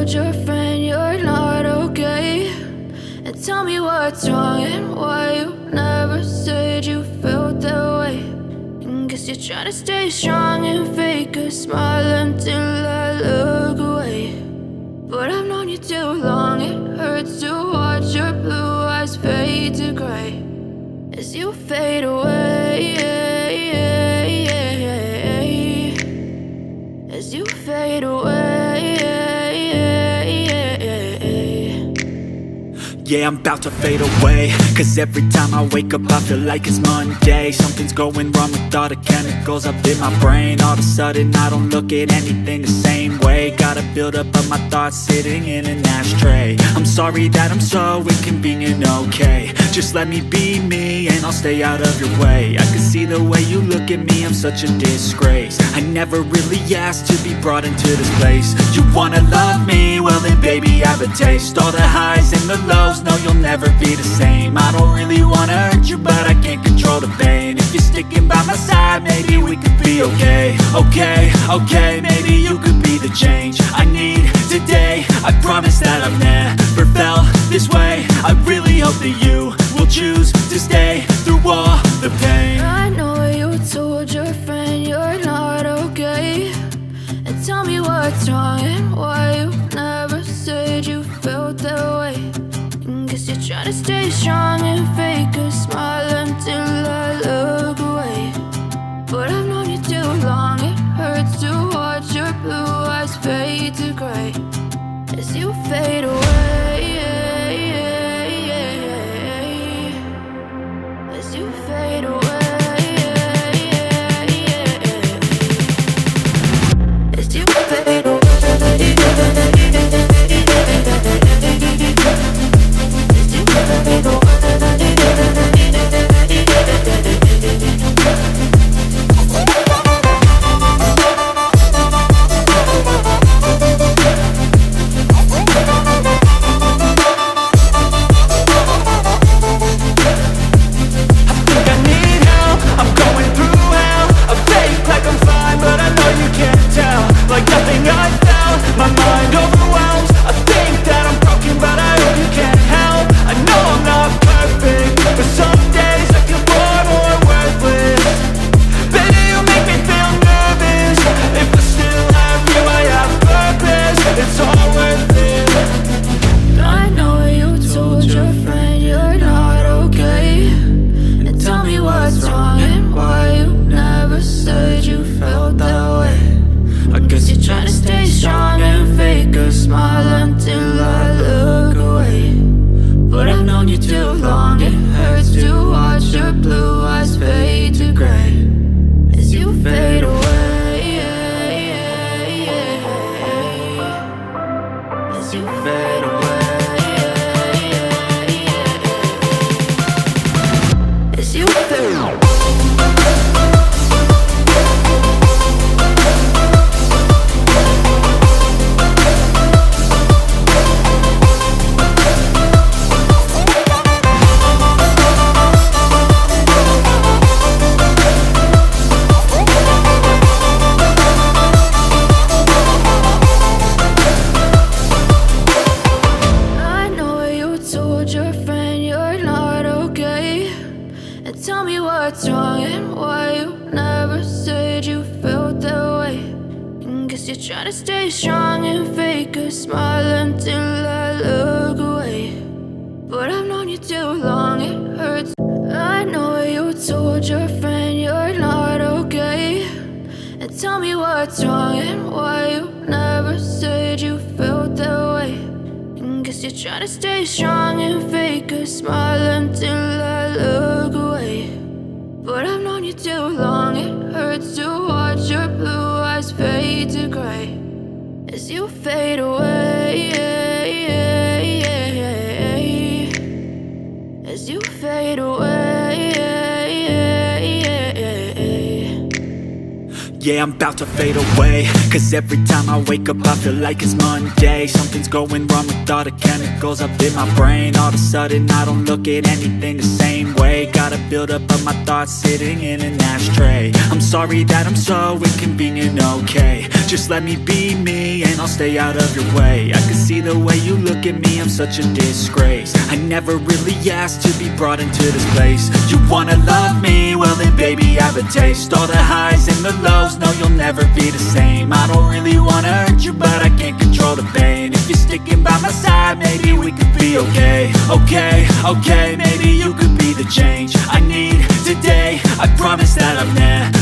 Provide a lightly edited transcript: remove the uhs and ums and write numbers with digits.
told your friend you're not okay? And tell me what's wrong and why you never said you felt that way. And guess you're trying to stay strong and fake a smile until I look away. But I've known you too long, it hurts to watch your blue eyes fade to gray as you fade away, as you fade away. Yeah, I'm about to fade away, cause every time I wake up I feel like it's Monday. Something's going wrong with all the chemicals up in my brain. All of a sudden I don't look at anything the same way. Got a buildup of my thoughts sitting in an ashtray. I'm sorry that I'm so inconvenient, okay? Just let me be me and I'll stay out of your way. I can see the way you look at me, I'm such a disgrace. I never really asked to be brought into this place. You wanna love me? Well then baby I have a taste. All the highs and the lows, no you'll never be the same. I don't really wanna hurt you but I can't control the pain. If you're sticking by my side maybe we could be okay. Okay, maybe you could be the change I need today. I promise that I've never felt this way. I really hope that you will choose to stay through all the pain. I know you told your friend you're not okay. And tell me what's wrong and why you never said you felt that way. And guess you're trying to stay strong and fake a smile until I look away. But I've known you too long, it hurts to watch your blue eyes fade to gray as you fade away, as you fade away, as you fade away. Try to stay strong and fake a smile until I look away. But I've known you too long, it hurts to watch your blue eyes fade to gray as you fade away, as you fade away. Yeah, I'm about to fade away, cause every time I wake up I feel like it's Monday. Something's going wrong with all the chemicals up in my brain. All of a sudden I don't look at anything the same way. Got a buildup of my thoughts sitting in an ashtray. I'm sorry that I'm so inconvenient, okay? Just let me be me and I'll I'll stay out of your way. I can see the way you look at me, I'm such a disgrace. I never really asked to be brought into this place. You wanna love me? Well then baby, have a taste. All the highs and the lows, no you'll never be the same. I don't really wanna hurt you, but I can't control the pain. If you're sticking by my side, maybe we could be okay. Okay, maybe you could be the change I need today. I promise that I've never